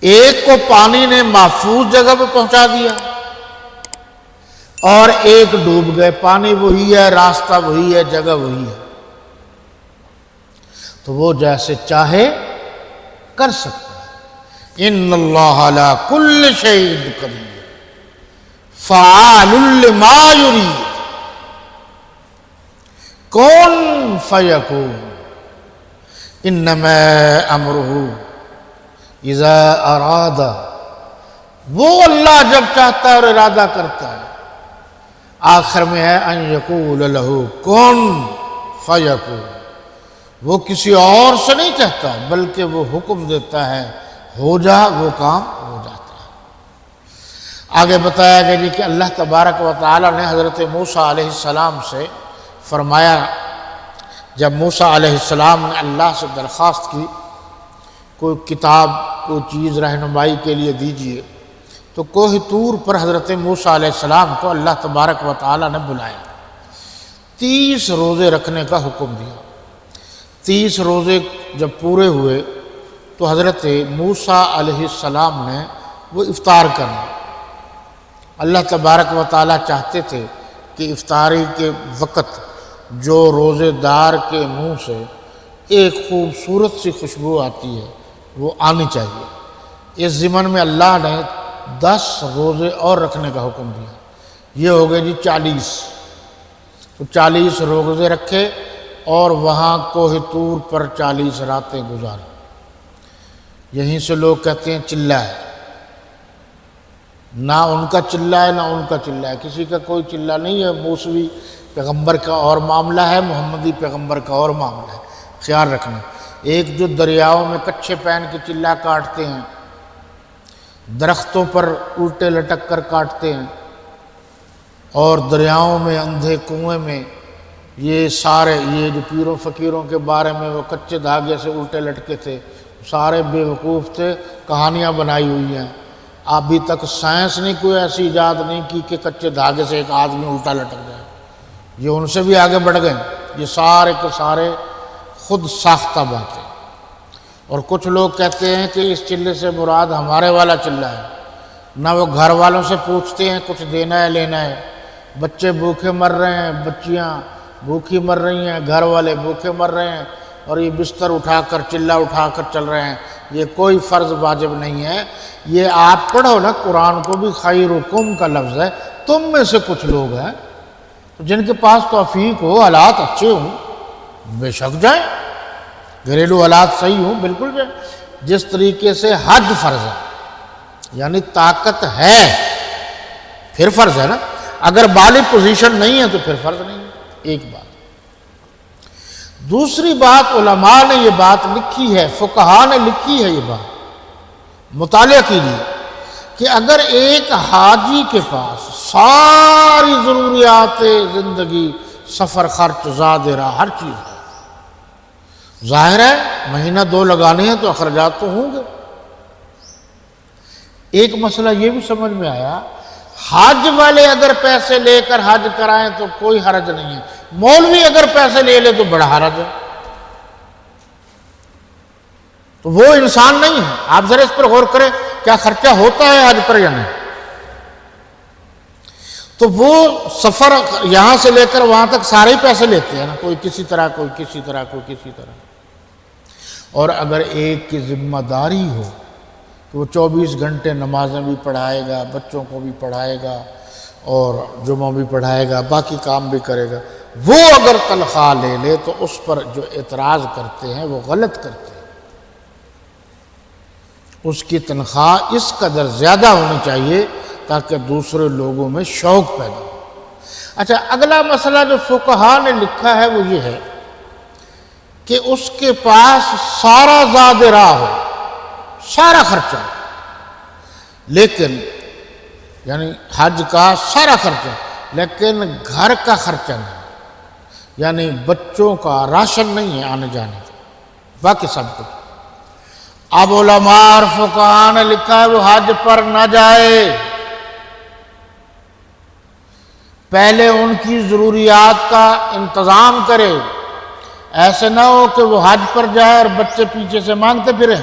ایک کو پانی نے محفوظ جگہ پہ پہنچا دیا اور ایک ڈوب گئے. پانی وہی ہے، راستہ وہی ہے، جگہ وہی ہے، تو وہ جیسے چاہے کر سکتا ہے. ان اللہ علی کل شیء قدیر فعال لما یرید کن فیکون انما امرہ اذا اراد. وہ اللہ جب چاہتا ہے اور ارادہ کرتا ہے، آخر میں ہے ان یقول لہ کن فیکون. وہ کسی اور سے نہیں کہتا بلکہ وہ حکم دیتا ہے ہو جا، وہ کام ہو جاتا ہے. آگے بتایا گیا کہ اللہ تبارک و تعالی نے حضرت موسیٰ علیہ السلام سے فرمایا، جب موسیٰ علیہ السلام نے اللہ سے درخواست کی کوئی کتاب، کوئی چیز رہنمائی کے لیے دیجیے، تو کوہ طور پر حضرت موسیٰ علیہ السلام کو اللہ تبارک و تعالی نے بلایا، 30 روزے رکھنے کا حکم دیا. 30 روزے جب پورے ہوئے تو حضرت موسیٰ علیہ السلام نے وہ افطار کرنا. اللہ تبارک و تعالی چاہتے تھے کہ افطاری کے وقت جو روزے دار کے منہ سے ایک خوبصورت سی خوشبو آتی ہے وہ آنی چاہیے. اس ضمن میں اللہ نے 10 روزے اور رکھنے کا حکم دیا. یہ ہو گئے جی 40. تو 40 روزے رکھے اور وہاں کوہ طور پر 40 راتیں گزاری. یہیں سے لوگ کہتے ہیں چلہ ہے. نہ ان کا چلہ ہے نہ ان کا چلہ ہے، کسی کا کوئی چلہ نہیں ہے. موسوی پیغمبر کا اور معاملہ ہے، محمدی پیغمبر کا اور معاملہ ہے، خیال رکھنا. ایک جو دریاؤں میں کچھے پہن کے چلہ کاٹتے ہیں، درختوں پر الٹے لٹک کر کاٹتے ہیں، اور دریاؤں میں، اندھے کنویں میں، یہ سارے یہ جو پیروں فقیروں کے بارے میں وہ کچے دھاگے سے الٹے لٹکے تھے، سارے بے وقوف تھے، کہانیاں بنائی ہوئی ہیں. ابھی تک سائنس نے کوئی ایسی ایجاد نہیں کی کہ کچے دھاگے سے ایک آدمی الٹا لٹک جائے. یہ ان سے بھی آگے بڑھ گئے. یہ سارے کے سارے خود ساختہ باتیں. اور کچھ لوگ کہتے ہیں کہ اس چلے سے مراد ہمارے والا چلہ ہے. نہ وہ گھر والوں سے پوچھتے ہیں کچھ دینا ہے لینا ہے. بچے بھوکے مر رہے ہیں، بچیاں بھوکی مر رہی ہیں، گھر والے بھوکے مر رہے ہیں، اور یہ بستر اٹھا کر چلہ اٹھا کر چل رہے ہیں. یہ کوئی فرض واجب نہیں ہے. یہ آپ پڑھو نا قرآن کو بھی، خیرکم کا لفظ ہے. تم میں سے کچھ لوگ ہیں جن کے پاس توفیق ہو، حالات اچھے ہوں، بے شک جائیں، گھریلو حالات صحیح ہوں، بالکل جائیں. جس طریقے سے حج فرض ہے، یعنی طاقت ہے پھر فرض ہے نا. اگر بالغ پوزیشن نہیں ہے تو پھر فرض نہیں ہے. ایک بات. دوسری بات، علماء نے یہ بات لکھی ہے، فقہاء نے لکھی ہے یہ بات، مطالعہ کیجیے کہ اگر ایک حاجی کے پاس ساری ضروریات زندگی، سفر خرچ، زاد راہ، ہر چیز ہے، ظاہر ہے مہینہ 2 لگانے ہیں تو اخراجات تو ہوں گے. ایک مسئلہ یہ بھی سمجھ میں آیا، حج والے اگر پیسے لے کر حج کرائیں تو کوئی حرج نہیں ہے، مولوی اگر پیسے لے لے تو بڑا حرج ہے. تو وہ انسان نہیں ہے. آپ ذرا اس پر غور کریں، کیا خرچہ ہوتا ہے حج پر یا نہیں؟ تو وہ سفر یہاں سے لے کر وہاں تک سارے پیسے لیتے ہیں نا، کوئی کسی طرح، کوئی کسی طرح، کوئی کسی طرح. اور اگر ایک کی ذمہ داری ہو کہ وہ 24 گھنٹے نمازیں بھی پڑھائے گا، بچوں کو بھی پڑھائے گا، اور جمعہ بھی پڑھائے گا، باقی کام بھی کرے گا، وہ اگر تنخواہ لے لے تو اس پر جو اعتراض کرتے ہیں وہ غلط کرتے ہیں. اس کی تنخواہ اس قدر زیادہ ہونی چاہیے تاکہ دوسرے لوگوں میں شوق پیدا ہو. اچھا، اگلا مسئلہ جو فقہاء نے لکھا ہے وہ یہ ہے کہ اس کے پاس سارا زاد راہ ہو، سارا خرچہ، لیکن یعنی حج کا سارا خرچہ، لیکن گھر کا خرچہ نہیں، یعنی بچوں کا راشن نہیں ہے آنے جانے کا، باقی سب کچھ. اب علماء اور فقہاء نے لکھا ہے وہ حج پر نہ جائے، پہلے ان کی ضروریات کا انتظام کرے. ایسے نہ ہو کہ وہ حج پر جائے اور بچے پیچھے سے مانگتے پھریں.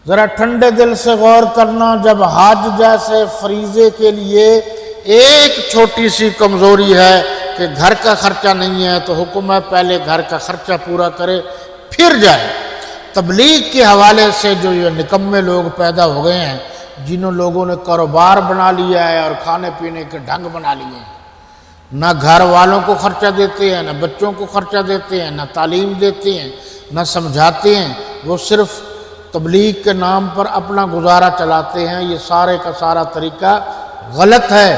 ذرا ٹھنڈے دل سے غور کرنا، جب حج جیسے فریضے کے لیے ایک چھوٹی سی کمزوری ہے کہ گھر کا خرچہ نہیں ہے، تو حکم ہے پہلے گھر کا خرچہ پورا کرے پھر جائے۔ تبلیغ کے حوالے سے جو یہ نکمے لوگ پیدا ہو گئے ہیں، جنہوں لوگوں نے کاروبار بنا لیا ہے اور کھانے پینے کے ڈھنگ بنا لیے ہیں، نہ گھر والوں کو خرچہ دیتے ہیں، نہ بچوں کو خرچہ دیتے ہیں، نہ تعلیم دیتے ہیں، نہ سمجھاتے ہیں، وہ صرف تبلیغ کے نام پر اپنا گزارا چلاتے ہیں۔ یہ سارے کا سارا طریقہ غلط ہے،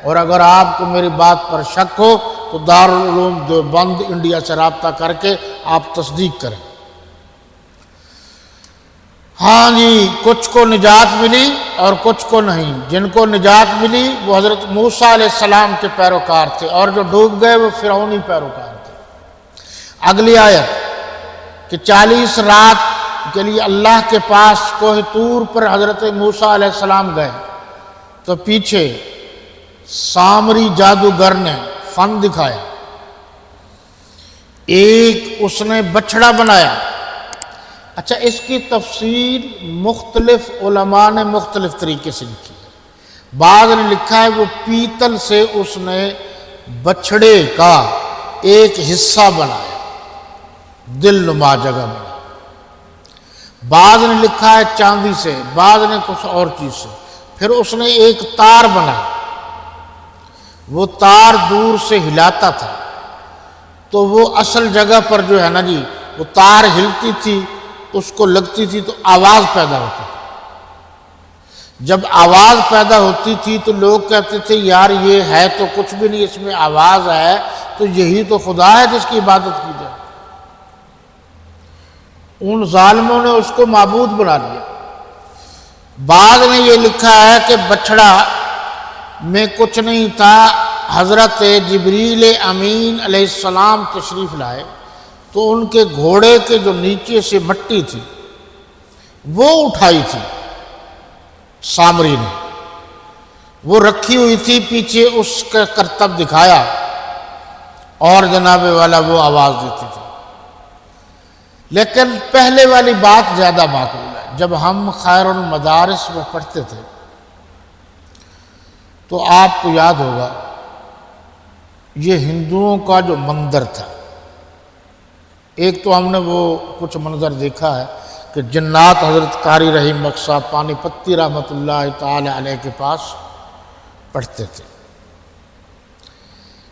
اور اگر آپ کو میری بات پر شک ہو تو دارالعلوم دیوبند انڈیا سے رابطہ کر کے آپ تصدیق کریں۔ ہاں جی، کچھ کو نجات ملی اور کچھ کو نہیں۔ جن کو نجات ملی وہ حضرت موسیٰ علیہ السلام کے پیروکار تھے، اور جو ڈوب گئے وہ فرعونی پیروکار تھے۔ اگلی آیت کہ 40 رات کے لیے اللہ کے پاس کوہ طور پر حضرت موسیٰ علیہ السلام گئے، تو پیچھے سامری جادوگر نے فن دکھایا، ایک اس نے بچھڑا بنایا۔ اچھا، اس کی تفصیل مختلف علماء نے مختلف طریقے سے لکھی ہے۔ بعض نے لکھا ہے وہ پیتل سے اس نے بچھڑے کا ایک حصہ بنایا، دل نما جگہ بنا۔ بعض نے لکھا ہے چاندی سے، بعض نے کچھ اور چیز سے۔ پھر اس نے ایک تار بنایا، وہ تار دور سے ہلاتا تھا، تو وہ اصل جگہ پر جو ہے نا جی، وہ تار ہلتی تھی، اس کو لگتی تھی تو آواز پیدا ہوتی تھی۔ جب آواز پیدا ہوتی تھی تو لوگ کہتے تھے یار یہ ہے تو کچھ بھی نہیں، اس میں آواز ہے تو یہی تو خدا ہے جس کی عبادت کی جائے۔ ان ظالموں نے اس کو معبود بنا لیا۔ بعض نے یہ لکھا ہے کہ بچھڑا میں کچھ نہیں تھا، حضرت جبریل امین علیہ السلام تشریف لائے تو ان کے گھوڑے کے جو نیچے سے مٹی تھی وہ اٹھائی تھی سامری نے، وہ رکھی ہوئی تھی، پیچھے اس کا کرتب دکھایا اور جناب والا وہ آواز دیتی تھی۔ لیکن پہلے والی بات زیادہ معقول ہے۔ جب ہم خیر المدارس میں پڑھتے تھے تو آپ کو یاد ہوگا یہ ہندوؤں کا جو مندر تھا، ایک تو ہم نے وہ کچھ منظر دیکھا ہے کہ جنات حضرت قاری رحیم بخش پانی پتی رحمۃ اللہ تعالی علیہ کے پاس پڑھتے تھے،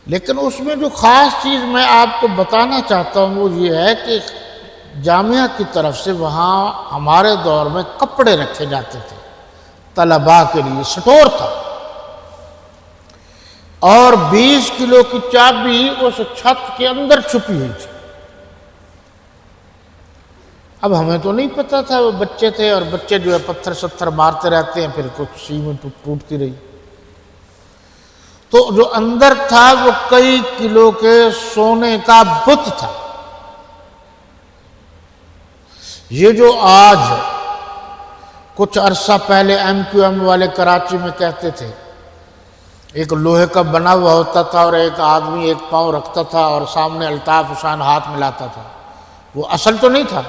لیکن اس میں جو خاص چیز میں آپ کو بتانا چاہتا ہوں وہ یہ ہے کہ جامعہ کی طرف سے وہاں ہمارے دور میں کپڑے رکھے جاتے تھے طلباء کے لیے، سٹور تھا، اور 20 کلو کی چابی اس چھت کے اندر چھپی ہوئی تھی۔ اب ہمیں تو نہیں پتا تھا، وہ بچے تھے، اور بچے جو ہے پتھر ستھر مارتے رہتے ہیں، پھر کچھ سیمنٹ ٹوٹتی رہی، تو جو اندر تھا وہ کئی کلو کے سونے کا بت تھا۔ یہ جو آج کچھ عرصہ پہلے MQM والے کراچی میں کہتے تھے ایک لوہے کا بنا ہوا ہوتا تھا اور ایک آدمی ایک پاؤں رکھتا تھا اور سامنے الطاف حسین ہاتھ ملاتا تھا، وہ اصل تو نہیں تھا،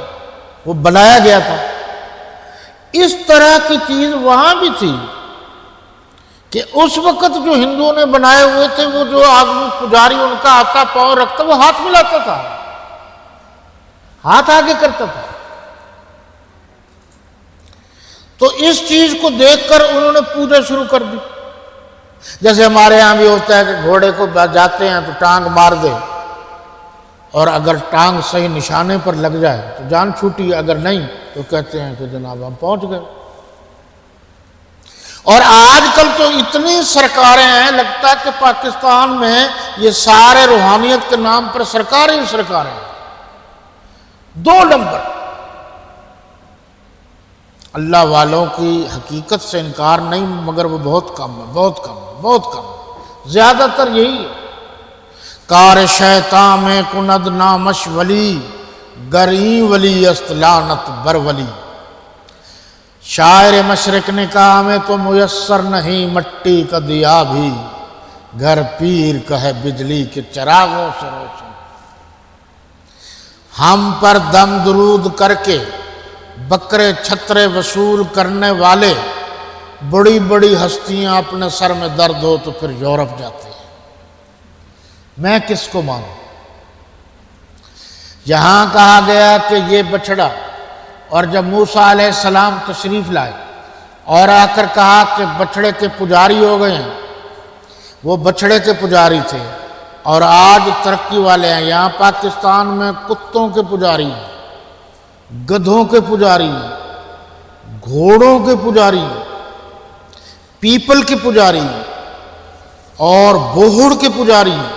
وہ بنایا گیا تھا۔ اس طرح کی چیز وہاں بھی تھی کہ اس وقت جو ہندوؤں نے بنائے ہوئے تھے، وہ جو آدمی پجاری ان کا آتا پاؤں رکھتا وہ ہاتھ ملاتا تھا، ہاتھ آگے کرتا تھا۔ تو اس چیز کو دیکھ کر انہوں نے پوجا شروع کر دی۔ جیسے ہمارے ہاں بھی ہوتا ہے کہ گھوڑے کو جاتے ہیں تو ٹانگ مار دے، اور اگر ٹانگ صحیح نشانے پر لگ جائے تو جان چھوٹی، اگر نہیں تو کہتے ہیں کہ جناب ہم پہنچ گئے۔ اور آج کل تو اتنی سرکاریں ہیں، لگتا ہے کہ پاکستان میں یہ سارے روحانیت کے نام پر سرکاریں ہیں، 2 نمبر۔ اللہ والوں کی حقیقت سے انکار نہیں، مگر وہ بہت کم ہے، بہت کم، زیادہ تر یہی ہے۔ کار شیطان میں کند نامش ولی، گریں ولی است لعنت بر ولی۔ شاعر مشرق نے کہا ہمیں تو میسر نہیں مٹی کا دیا بھی، گھر پیر کا ہے بجلی کے چراغوں سے روشن۔ ہم پر دم درود کر کے بکرے چھترے وصول کرنے والے بڑی بڑی ہستیاں اپنے سر میں درد ہو تو پھر یورپ جاتے ہیں، میں کس کو مانوں؟ یہاں کہا گیا کہ یہ بچڑا، اور جب موسیٰ علیہ السلام تشریف لائے اور آ کر کہا کہ بچڑے کے پجاری ہو گئے ہیں، وہ بچڑے کے پجاری تھے، اور آج ترقی والے ہیں، یہاں پاکستان میں کتوں کے پجاری ہیں، گدھوں کے پجاری ہیں، گھوڑوں کے پجاری ہیں، پیپل کے پجاری ہیں، اور بوہڑ کے پجاری ہیں،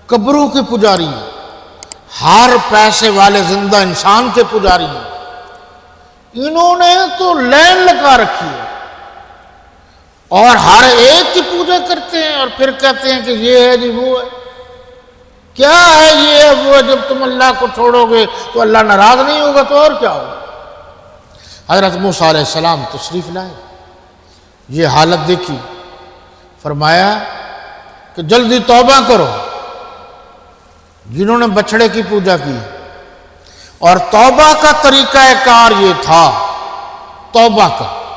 قبروں کے پجاری ہیں، ہر پیسے والے زندہ انسان کے پجاری ہیں۔ انہوں نے تو لین لگا رکھی ہے اور ہر ایک کی پوجا کرتے ہیں، اور پھر کہتے ہیں کہ یہ ہے جی وہ ہے۔ کیا ہے یہ ہے وہ ہے؟ جب تم اللہ کو چھوڑو گے تو اللہ ناراض نہیں ہوگا تو اور کیا ہوگا؟ حضرت موسیٰ علیہ السلام تشریف لائے، یہ حالت دیکھی، فرمایا کہ جلدی توبہ کرو جنہوں نے بچڑے کی پوجا کی، اور توبہ کا طریقہ کار یہ تھا، توبہ کا